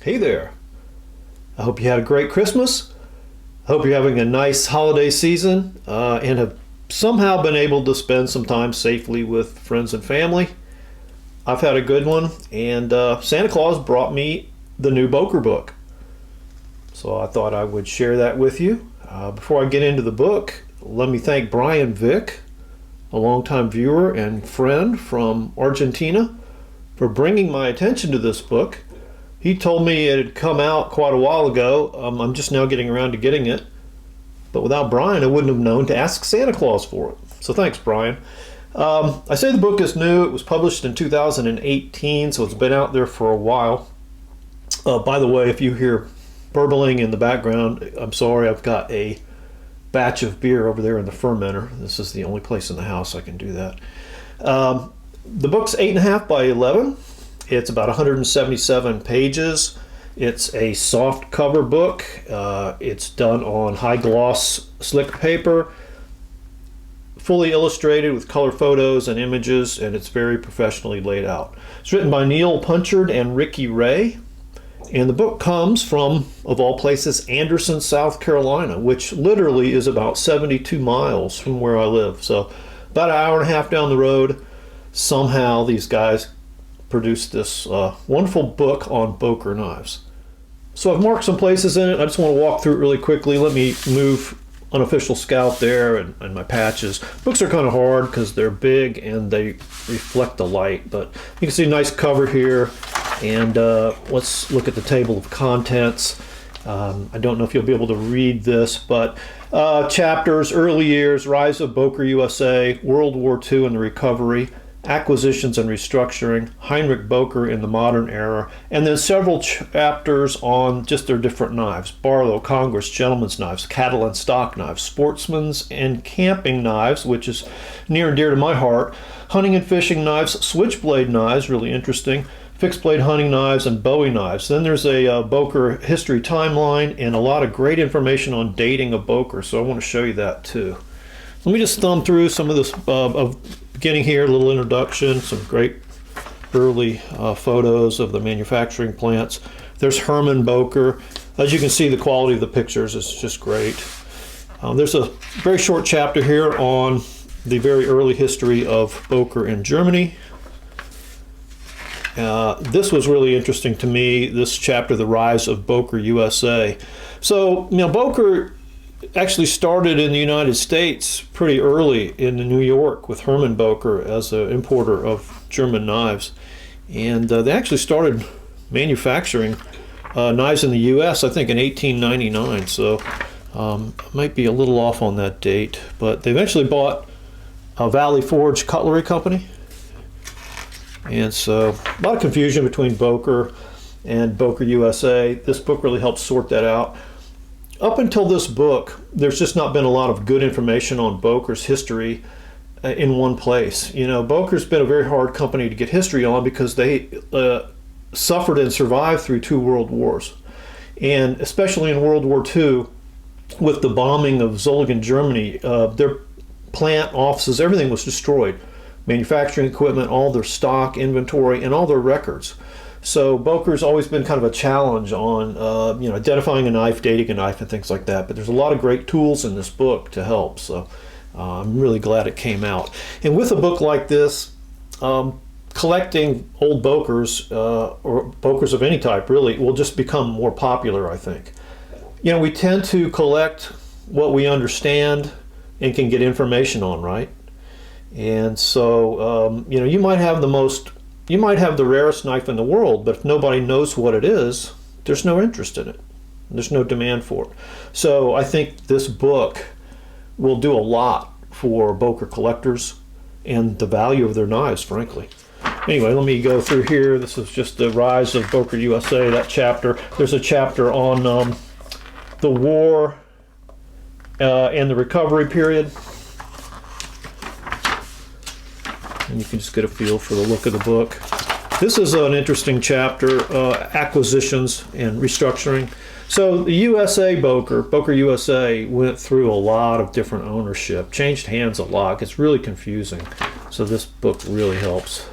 Hey there. I hope you had a great Christmas. I hope you're having a nice holiday season and have somehow been able to spend some time safely with friends and family. I've had a good one, and Santa Claus brought me the new Boker book. So I thought I would share that with you. Before I get into the book, let me thank Brian Vick, a longtime viewer and friend from Argentina, for bringing my attention to this book. He told me it had come out quite a while ago. I'm just now getting around to getting it. But without Brian, I wouldn't have known to ask Santa Claus for it. So thanks, Brian. I say the book is new. It was published in 2018, so it's been out there for a while. By the way, if you hear burbling in the background, I'm sorry. I've got a batch of beer over there in the fermenter. This is the only place in the house I can do that. The book's 8.5 by 11. It's about 177 pages. It's a soft cover book. It's done on high gloss slick paper, fully illustrated with color photos and images, and it's very professionally laid out. It's written by Neil Punchard and Ricky Ray, and the book comes from, of all places, Anderson, South Carolina, which literally is about 72 miles from where I live. So about an hour and a half down the road. Somehow these guys produced this wonderful book on Boker knives. So I've marked some places in it. I just want to walk through it really quickly. Let me move Unofficial Scout there and my patches. Books are kind of hard because they're big and they reflect the light, but you can see a nice cover here. And let's look at the table of contents. I don't know if you'll be able to read this, but chapters: early years, rise of Boker USA, World War II and the recovery, acquisitions and restructuring, Heinrich Boker in the modern era, and then several chapters on just their different knives: Barlow, Congress, gentleman's knives, cattle and stock knives, sportsman's and camping knives, which is near and dear to my heart, hunting and fishing knives, switchblade knives, really interesting, fixed blade hunting knives, and Bowie knives. Then there's a Boker history timeline and a lot of great information on dating of Boker, so I want to show you that too. Let me just thumb through some of this beginning here, a little introduction, some great early photos of the manufacturing plants. There's Herman Boker. As you can see, the quality of the pictures is just great. There's a very short chapter here on the very early history of Boker in Germany. This was really interesting to me, this chapter, The Rise of Boker USA. So, Boker actually started in the United States pretty early in New York with Herman Boker as an importer of German knives. And they actually started manufacturing knives in the U.S., I think, in 1899. So might be a little off on that date. But they eventually bought a Valley Forge Cutlery Company. And so a lot of confusion between Boker and Boker USA. This book really helps sort that out. Up until this book, there's just not been a lot of good information on Boker's history in one place. Boker's been a very hard company to get history on because they suffered and survived through 2 world wars. And especially in World War II, with the bombing of Zolligen, Germany, their plant, offices, everything was destroyed. Manufacturing equipment, all their stock, inventory, and all their records. So Boker's always been kind of a challenge on identifying a knife, dating a knife, and things like that. But there's a lot of great tools in this book to help. So I'm really glad it came out. And with a book like this, collecting old Bokers, or Bokers of any type really, will just become more popular, I think. We tend to collect what we understand and can get information on, right? And so, you might have the rarest knife in the world, but if nobody knows what it is, there's no interest in it. There's no demand for it. So I think this book will do a lot for Boker collectors and the value of their knives, frankly. Anyway, let me go through here. This is just the rise of Boker USA, that chapter. There's a chapter on the war and the recovery period. And you can just get a feel for the look of the book. This is an interesting chapter, acquisitions and restructuring. So the USA Boker USA went through a lot of different ownership, changed hands a lot. It's really confusing. So this book really helps.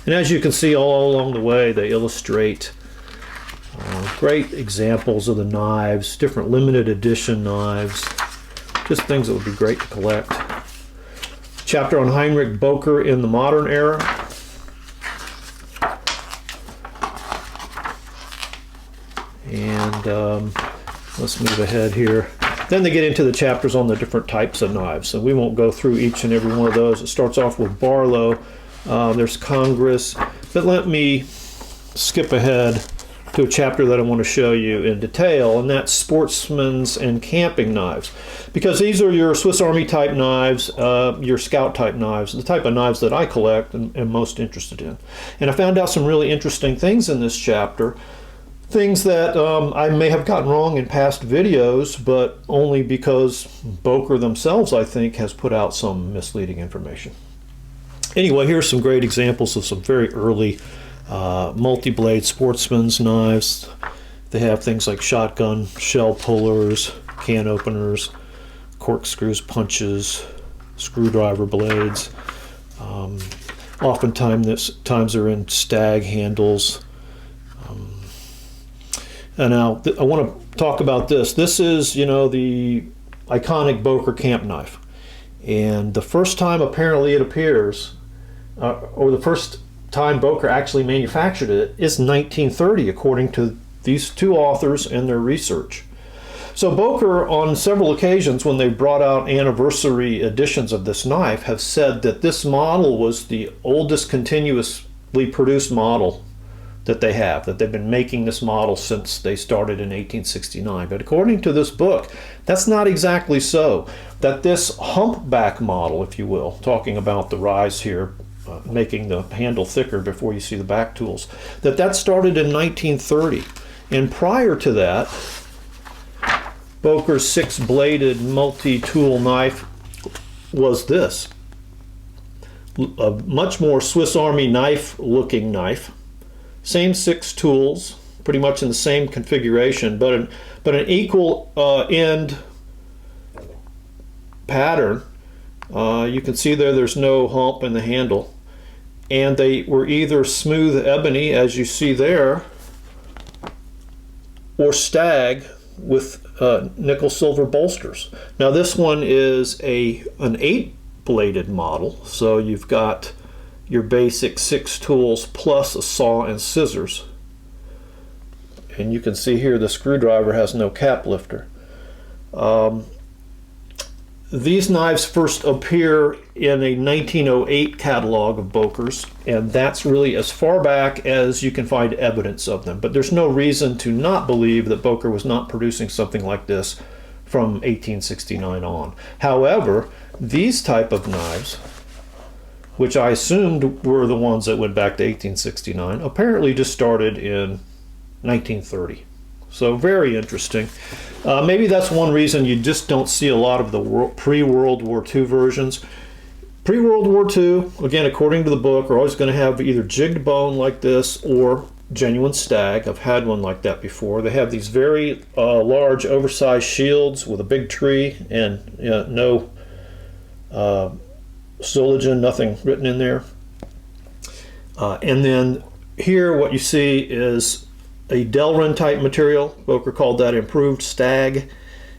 And as you can see all along the way, they illustrate Great examples of the knives, different limited edition knives, just things that would be great to collect. Chapter on Heinrich Boker in the modern era. And let's move ahead here. Then they get into the chapters on the different types of knives. So we won't go through each and every one of those. It starts off with Barlow. There's Congress. But let me skip ahead to a chapter that I want to show you in detail, and that's sportsman's and camping knives. Because these are your Swiss Army type knives, your scout type knives, the type of knives that I collect and am most interested in. And I found out some really interesting things in this chapter. Things that I may have gotten wrong in past videos, but only because Boker themselves, I think, has put out some misleading information. Anyway, here's some great examples of some very early multi-blade sportsman's knives. They have things like shotgun shell pullers, can openers, corkscrews, punches, screwdriver blades. Oftentimes they're in stag handles. And now I want to talk about this. This is, the iconic Boker camp knife. And the first time apparently it appears, or the first time Boker actually manufactured it, is 1930, according to these two authors and their research. So Boker, on several occasions when they brought out anniversary editions of this knife, have said that this model was the oldest continuously produced model that they have, that they've been making this model since they started in 1869. But according to this book, that's not exactly so. That this humpback model, if you will, talking about the rise here, making the handle thicker before you see the back tools, that started in 1930. And prior to that, Boker's six-bladed multi-tool knife was this. A much more Swiss Army knife-looking knife. Same six tools, pretty much in the same configuration, but an equal end pattern. You can see there's no hump in the handle. And they were either smooth ebony, as you see there, or stag with nickel silver bolsters. Now this one is an 8-bladed model, so you've got your basic 6 tools plus a saw and scissors. And you can see here the screwdriver has no cap lifter. These knives first appear in a 1908 catalog of Boker's, and that's really as far back as you can find evidence of them. But there's no reason to not believe that Boker was not producing something like this from 1869 on. However, these type of knives, which I assumed were the ones that went back to 1869, apparently just started in 1930. So very interesting. Maybe that's one reason you just don't see a lot of the pre-World War II versions. Pre-World War II, again, according to the book, are always going to have either jigged bone like this or genuine stag. I've had one like that before. They have these very large, oversized shields with a big tree and no Zolligen, nothing written in there. And then here what you see is a Delrin type material. Boker called that improved stag.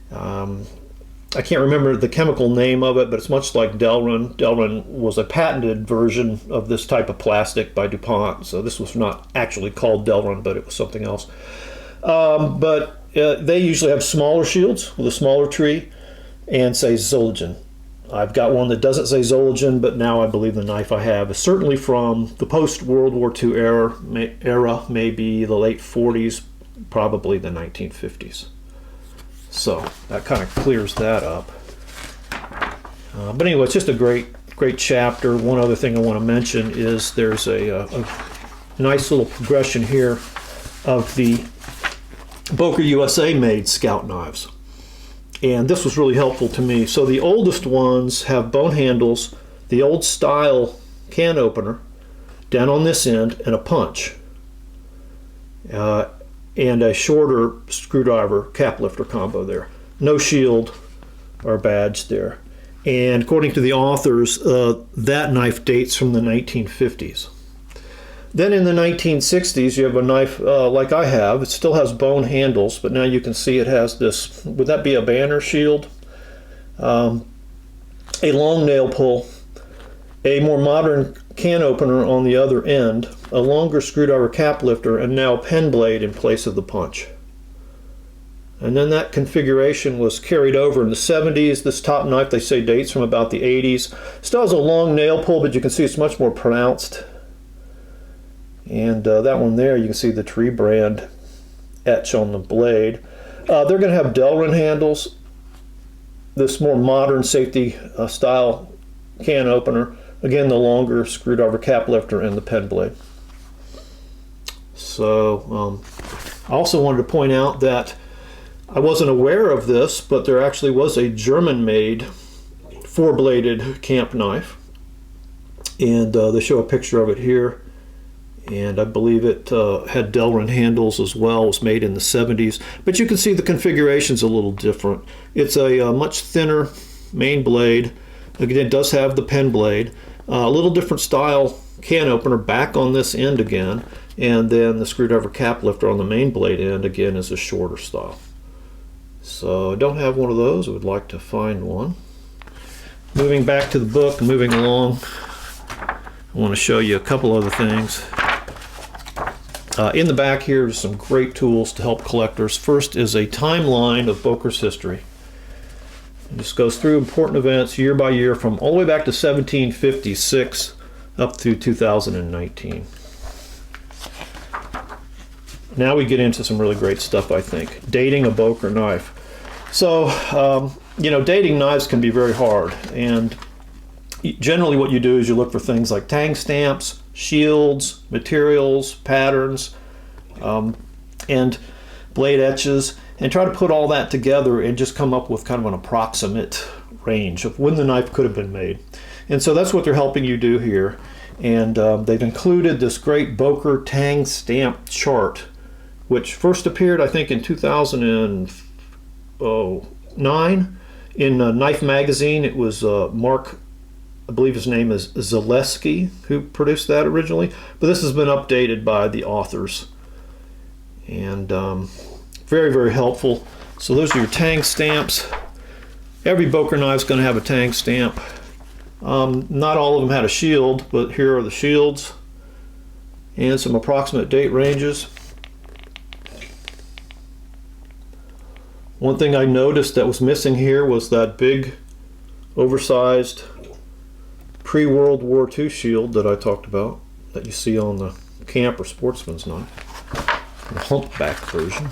I can't remember the chemical name of it, but it's much like Delrin. Delrin was a patented version of this type of plastic by DuPont, so this was not actually called Delrin, but it was something else. But they usually have smaller shields with a smaller tree and say Zolligen. I've got one that doesn't say Zolligen, but now I believe the knife I have is certainly from the post-World War II era, maybe the late 40s, probably the 1950s. So that kind of clears that up. But anyway, it's just a great chapter. One other thing I want to mention is there's a nice little progression here of the Boker USA made scout knives. And this was really helpful to me. So the oldest ones have bone handles, the old style can opener down on this end, and a punch. And a shorter screwdriver cap lifter combo there. No shield or badge there. And according to the authors, that knife dates from the 1950s. Then in the 1960s, you have a knife like I have. It still has bone handles, but now you can see it has this, would that be a banner shield? A long nail pull, a more modern can opener on the other end, a longer screwdriver cap lifter, and now a pen blade in place of the punch. And then that configuration was carried over in the 70s. This top knife, they say, dates from about the 80s. Still has a long nail pull, but you can see it's much more pronounced. And that one there, you can see the tree brand etch on the blade. They're going to have Delrin handles, this more modern safety style can opener. Again, the longer screwdriver cap lifter and the pen blade. So I also wanted to point out that I wasn't aware of this, but there actually was a German-made four-bladed camp knife. And they show a picture of it here. And I believe it had Delrin handles as well. It was made in the 70s. But you can see the configuration's a little different. It's a much thinner main blade. Again, it does have the pen blade. A little different style can opener back on this end again. And then the screwdriver cap lifter on the main blade end again is a shorter style. So I don't have one of those. I would like to find one. Moving back to the book, moving along, I want to show you a couple other things. In the back here are some great tools to help collectors. First is a timeline of Boker's history. It just goes through important events year by year from all the way back to 1756 up through 2019. Now we get into some really great stuff, I think. Dating a Boker knife. So, you know, dating knives can be very hard. And generally what you do is you look for things like tang stamps, shields, materials, patterns, and blade etches, and try to put all that together and just come up with kind of an approximate range of when the knife could have been made. And so that's what they're helping you do here. And they've included this great Boker tang stamp chart, which first appeared, I think, in 2009 in Knife Magazine. It was Mark, I believe his name is Zaleski, who produced that originally. But this has been updated by the authors. And very, very helpful. So those are your tang stamps. Every Boker knife is going to have a tang stamp. Not all of them had a shield, but here are the shields. And some approximate date ranges. One thing I noticed that was missing here was that big, oversized pre-World War II shield that I talked about, that you see on the camp or sportsman's knife, the humpback version.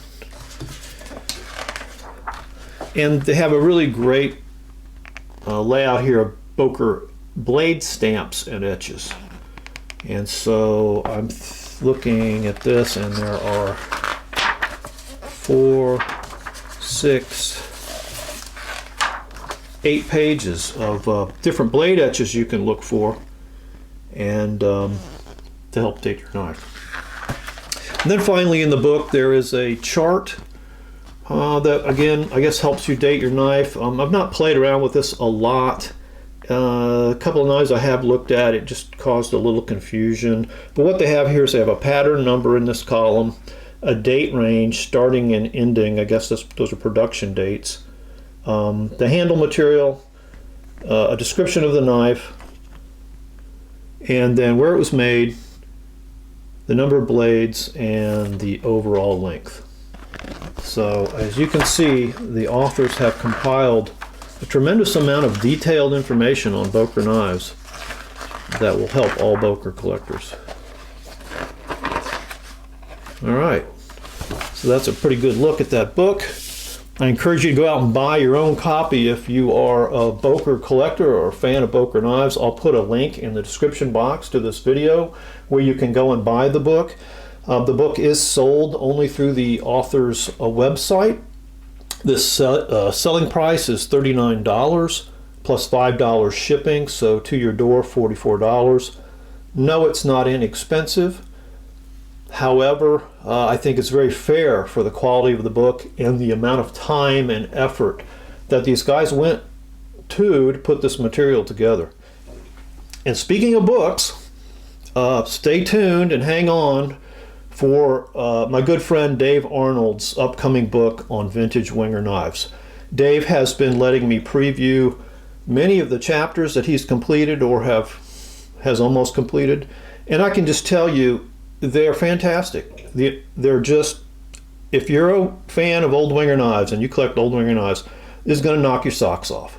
And they have a really great layout here of Boker blade stamps and etches. And so I'm looking at this, and there are 4, 6, 8 pages of different blade etches you can look for, and to help date your knife. And then finally in the book there is a chart that again I guess helps you date your knife. I've not played around with this a lot. A couple of knives I have looked at, it just caused a little confusion. But what they have here is they have a pattern number in this column, a date range starting and ending, I guess those are production dates, the handle material, a description of the knife, and then where it was made, the number of blades, and the overall length. So as you can see, the authors have compiled a tremendous amount of detailed information on Boker knives that will help all Boker collectors. All right, so that's a pretty good look at that book. I encourage you to go out and buy your own copy if you are a Boker collector or a fan of Boker knives. I'll put a link in the description box to this video where you can go and buy the book. The book is sold only through the author's website. This selling price is $39 plus $5 shipping, so to your door $44. No, it's not inexpensive. However, I think it's very fair for the quality of the book and the amount of time and effort that these guys went to put this material together. And speaking of books, stay tuned and hang on for my good friend Dave Arnold's upcoming book on vintage Winger knives. Dave has been letting me preview many of the chapters that he's completed or has almost completed, and I can just tell you they're fantastic. They're just, if you're a fan of old Winger knives and you collect old Winger knives, this is going to knock your socks off.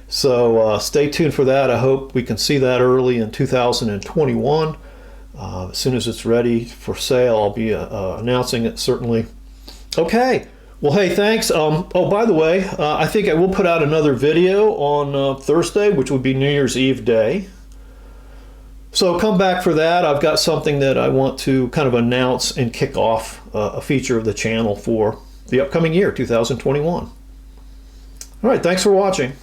So stay tuned for that. I hope we can see that early in 2021. As soon as it's ready for sale, I'll be announcing it, certainly. Okay. Well, hey, thanks. Oh, by the way, I think I will put out another video on Thursday, which would be New Year's Eve day. So come back for that. I've got something that I want to kind of announce and kick off a feature of the channel for the upcoming year, 2021. All right, thanks for watching.